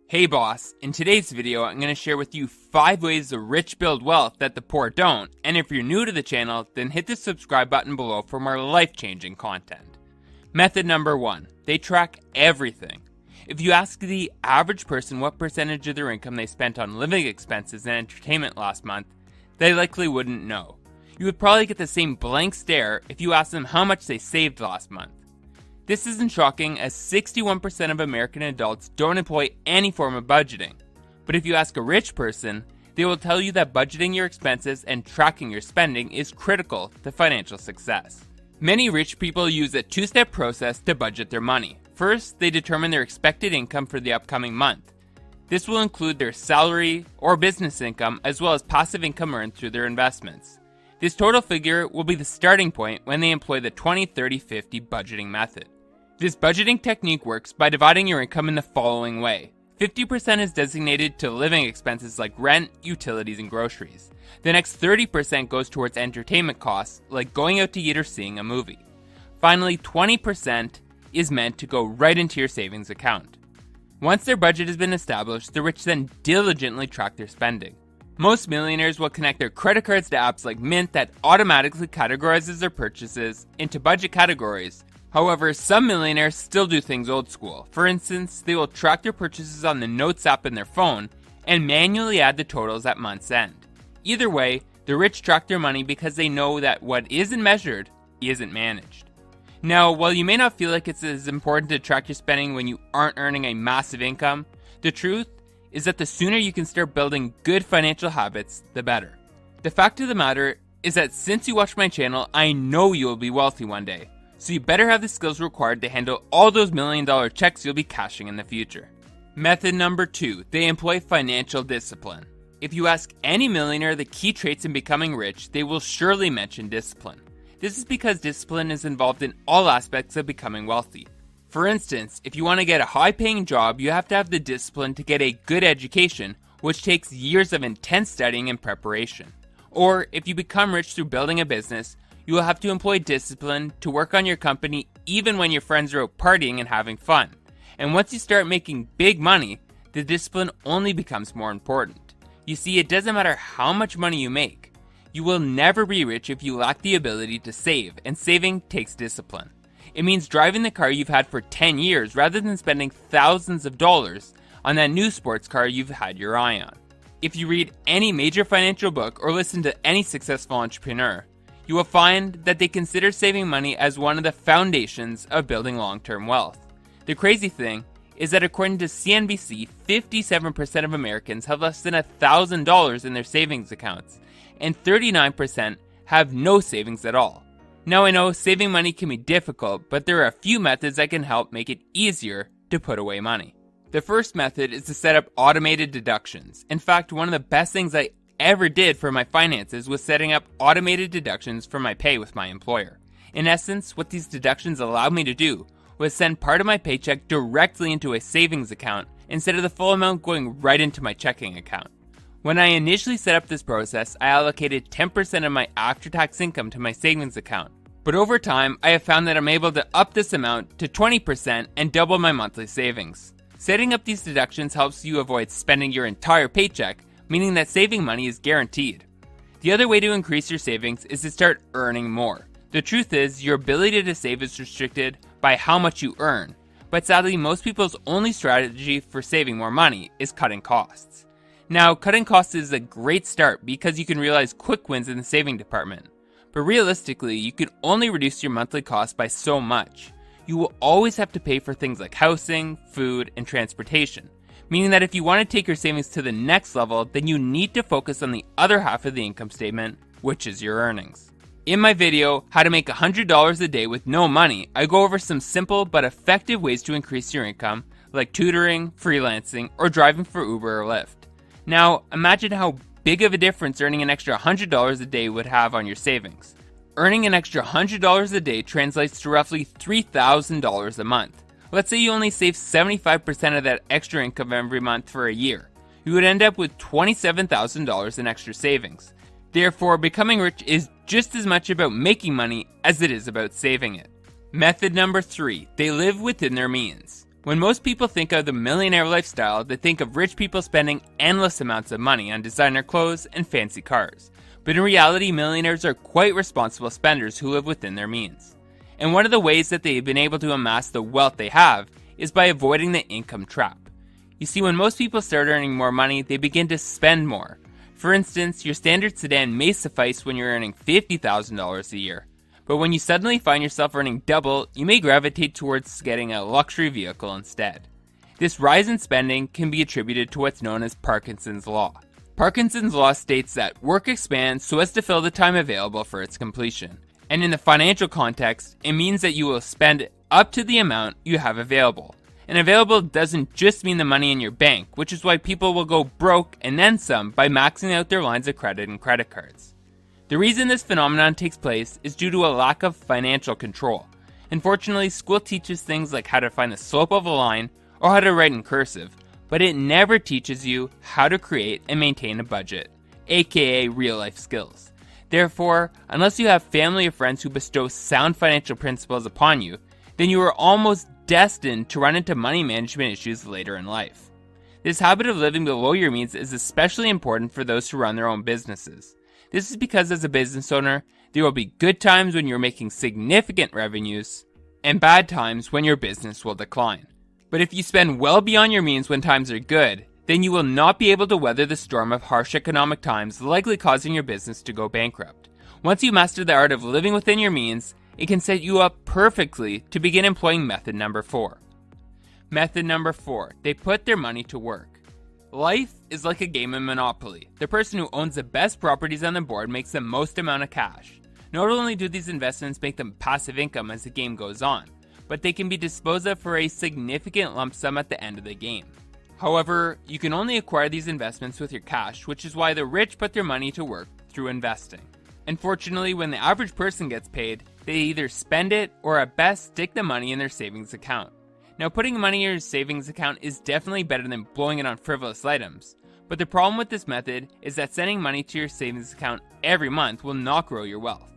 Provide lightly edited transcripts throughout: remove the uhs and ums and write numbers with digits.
Hey boss, in today's video I'm going to share with you 5 ways the rich build wealth that the poor don't, and if you're new to the channel, then hit the subscribe button below for more life-changing content. Method number 1, they track everything. If you ask the average person what percentage of their income they spent on living expenses and entertainment last month, they likely wouldn't know. You would probably get the same blank stare if you asked them how much they saved last month. This isn't shocking, as 61% of American adults don't employ any form of budgeting. But if you ask a rich person, they will tell you that budgeting your expenses and tracking your spending is critical to financial success. Many rich people use a 2-step process to budget their money. First, they determine their expected income for the upcoming month. This will include their salary or business income, as well as passive income earned through their investments. This total figure will be the starting point when they employ the 20-30-50 budgeting method. This budgeting technique works by dividing your income in the following way. 50% is designated to living expenses like rent, utilities, and groceries. The next 30% goes towards entertainment costs, like going out to eat or seeing a movie. Finally, 20% is meant to go right into your savings account. Once their budget has been established, the rich then diligently track their spending. Most millionaires will connect their credit cards to apps like Mint that automatically categorizes their purchases into budget categories. However, some millionaires still do things old school. For instance, they will track their purchases on the Notes app in their phone and manually add the totals at month's end. Either way, the rich track their money because they know that what isn't measured isn't managed. Now, while you may not feel like it's as important to track your spending when you aren't earning a massive income, the truth is that the sooner you can start building good financial habits, the better. The fact of the matter is that since you watch my channel, I know you will be wealthy one day. So you better have the skills required to handle all those $1 million checks you'll be cashing in the future. Method number 2, they employ financial discipline. If you ask any millionaire the key traits in becoming rich, they will surely mention discipline. This is because discipline is involved in all aspects of becoming wealthy. For instance, if you want to get a high-paying job, you have to have the discipline to get a good education, which takes years of intense studying and preparation. Or if you become rich through building a business, you will have to employ discipline to work on your company even when your friends are out partying and having fun. And once you start making big money, the discipline only becomes more important. You see, it doesn't matter how much money you make. You will never be rich if you lack the ability to save, and saving takes discipline. It means driving the car you've had for 10 years rather than spending thousands of dollars on that new sports car you've had your eye on. If you read any major financial book or listen to any successful entrepreneur, you will find that they consider saving money as one of the foundations of building long-term wealth. The crazy thing is that according to CNBC, 57% of Americans have less than $1,000 in their savings accounts, and 39% have no savings at all. Now I know saving money can be difficult, but there are a few methods that can help make it easier to put away money. The first method is to set up automated deductions. In fact, one of the best things I ever did for my finances was setting up automated deductions for my pay with my employer. In essence, what these deductions allowed me to do was send part of my paycheck directly into a savings account instead of the full amount going right into my checking account. When I initially set up this process, I allocated 10% of my after-tax income to my savings account. But over time, I have found that I'm able to up this amount to 20% and double my monthly savings. Setting up these deductions helps you avoid spending your entire paycheck, meaning that saving money is guaranteed. The other way to increase your savings is to start earning more. The truth is, your ability to save is restricted by how much you earn, but sadly most people's only strategy for saving more money is cutting costs. Now, cutting costs is a great start because you can realize quick wins in the saving department, but realistically, you can only reduce your monthly costs by so much. You will always have to pay for things like housing, food, and transportation. Meaning that if you want to take your savings to the next level, then you need to focus on the other half of the income statement, which is your earnings. In my video, How to Make $100 a Day with No Money, I go over some simple but effective ways to increase your income, like tutoring, freelancing, or driving for Uber or Lyft. Now, imagine how big of a difference earning an extra $100 a day would have on your savings. Earning an extra $100 a day translates to roughly $3,000 a month. Let's say you only save 75% of that extra income every month for a year. You would end up with $27,000 in extra savings. Therefore, becoming rich is just as much about making money as it is about saving it. Method number 3, they live within their means. When most people think of the millionaire lifestyle, they think of rich people spending endless amounts of money on designer clothes and fancy cars. But in reality, millionaires are quite responsible spenders who live within their means. And one of the ways that they've been able to amass the wealth they have is by avoiding the income trap. You see, when most people start earning more money, they begin to spend more. For instance, your standard sedan may suffice when you're earning $50,000 a year. But when you suddenly find yourself earning double, you may gravitate towards getting a luxury vehicle instead. This rise in spending can be attributed to what's known as Parkinson's Law. Parkinson's Law states that work expands so as to fill the time available for its completion. And in the financial context, it means that you will spend up to the amount you have available. And available doesn't just mean the money in your bank, which is why people will go broke and then some by maxing out their lines of credit and credit cards. The reason this phenomenon takes place is due to a lack of financial control. Unfortunately, school teaches things like how to find the slope of a line or how to write in cursive, but it never teaches you how to create and maintain a budget, aka real-life skills. Therefore, unless you have family or friends who bestow sound financial principles upon you, then you are almost destined to run into money management issues later in life. This habit of living below your means is especially important for those who run their own businesses. This is because as a business owner, there will be good times when you're making significant revenues and bad times when your business will decline. But if you spend well beyond your means when times are good, then you will not be able to weather the storm of harsh economic times, likely causing your business to go bankrupt. Once you master the art of living within your means, it can set you up perfectly to begin employing method number 4. Method number 4, they put their money to work. Life is like a game of Monopoly. The person who owns the best properties on the board makes the most amount of cash. Not only do these investments make them passive income as the game goes on, but they can be disposed of for a significant lump sum at the end of the game. However, you can only acquire these investments with your cash, which is why the rich put their money to work through investing. Unfortunately, when the average person gets paid, they either spend it or at best stick the money in their savings account. Now, putting money in your savings account is definitely better than blowing it on frivolous items, but the problem with this method is that sending money to your savings account every month will not grow your wealth.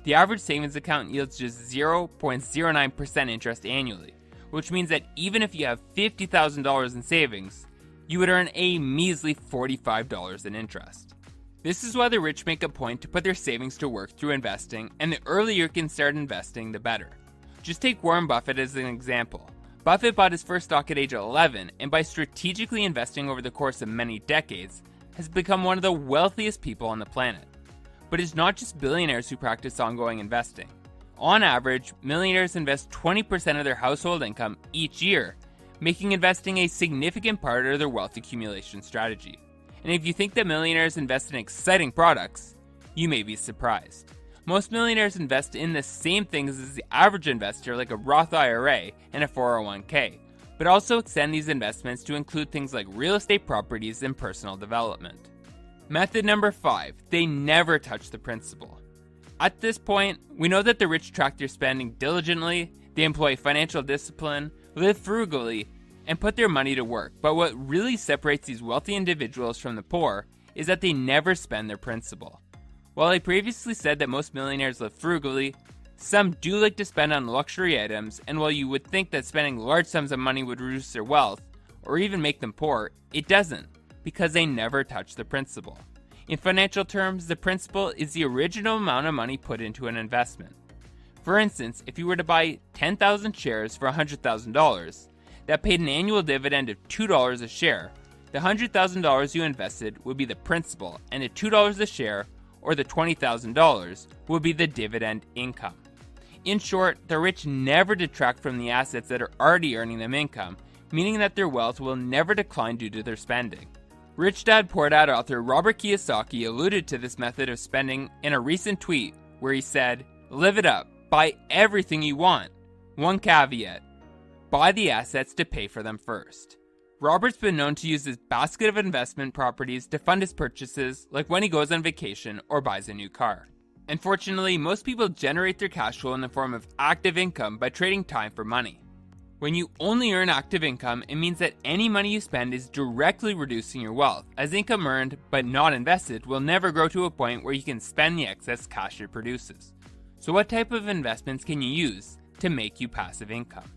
The average savings account yields just 0.09% interest annually, which means that even if you have $50,000 in savings, you would earn a measly $45 in interest. This is why the rich make a point to put their savings to work through investing, and the earlier you can start investing, the better. Just take Warren Buffett as an example. Buffett bought his first stock at age 11, and by strategically investing over the course of many decades, has become one of the wealthiest people on the planet. But it's not just billionaires who practice ongoing investing. On average, millionaires invest 20% of their household income each year, making investing a significant part of their wealth accumulation strategy. And if you think that millionaires invest in exciting products, you may be surprised. Most millionaires invest in the same things as the average investor, like a Roth IRA and a 401k, but also extend these investments to include things like real estate properties and personal development. Method number 5, they never touch the principal. At this point, we know that the rich track their spending diligently, they employ financial discipline, live frugally, and put their money to work. But what really separates these wealthy individuals from the poor is that they never spend their principal. While I previously said that most millionaires live frugally, some do like to spend on luxury items, and while you would think that spending large sums of money would reduce their wealth, or even make them poor, it doesn't, because they never touch the principal. In financial terms, the principal is the original amount of money put into an investment. For instance, if you were to buy 10,000 shares for $100,000, that paid an annual dividend of $2 a share, the $100,000 you invested would be the principal, and the $2 a share, or the $20,000, will be the dividend income. In short, the rich never detract from the assets that are already earning them income, meaning that their wealth will never decline due to their spending. Rich Dad Poor Dad author Robert Kiyosaki alluded to this method of spending in a recent tweet where he said, "Live it up, buy everything you want. One caveat, buy the assets to pay for them first." Robert's been known to use his basket of investment properties to fund his purchases, like when he goes on vacation or buys a new car. Unfortunately, most people generate their cash flow in the form of active income by trading time for money. When you only earn active income, it means that any money you spend is directly reducing your wealth, as income earned but not invested will never grow to a point where you can spend the excess cash it produces. So what type of investments can you use to make you passive income?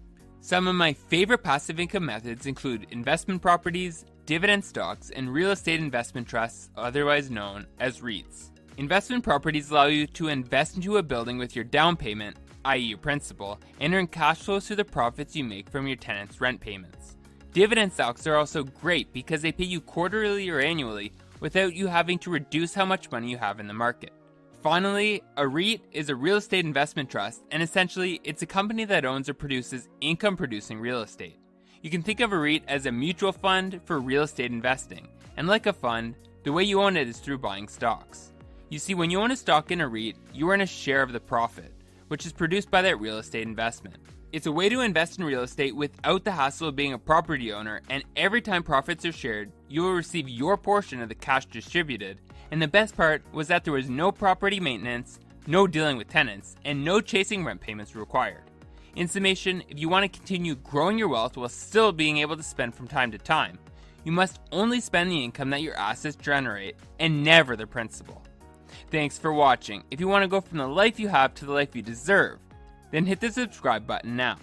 Some of my favorite passive income methods include investment properties, dividend stocks, and real estate investment trusts, otherwise known as REITs. Investment properties allow you to invest into a building with your down payment, i.e. your principal, and earn cash flows through the profits you make from your tenants' rent payments. Dividend stocks are also great because they pay you quarterly or annually without you having to reduce how much money you have in the market. Finally, a REIT is a real estate investment trust, and essentially it's a company that owns or produces income-producing real estate. You can think of a REIT as a mutual fund for real estate investing, and like a fund, the way you own it is through buying stocks. You see, when you own a stock in a REIT, you earn a share of the profit, which is produced by that real estate investment. It's a way to invest in real estate without the hassle of being a property owner, and every time profits are shared, you will receive your portion of the cash distributed. And the best part was that there was no property maintenance, no dealing with tenants, and no chasing rent payments required. In summation, if you want to continue growing your wealth while still being able to spend from time to time, you must only spend the income that your assets generate and never the principal. Thanks for watching. If you want to go from the life you have to the life you deserve, then hit the subscribe button now.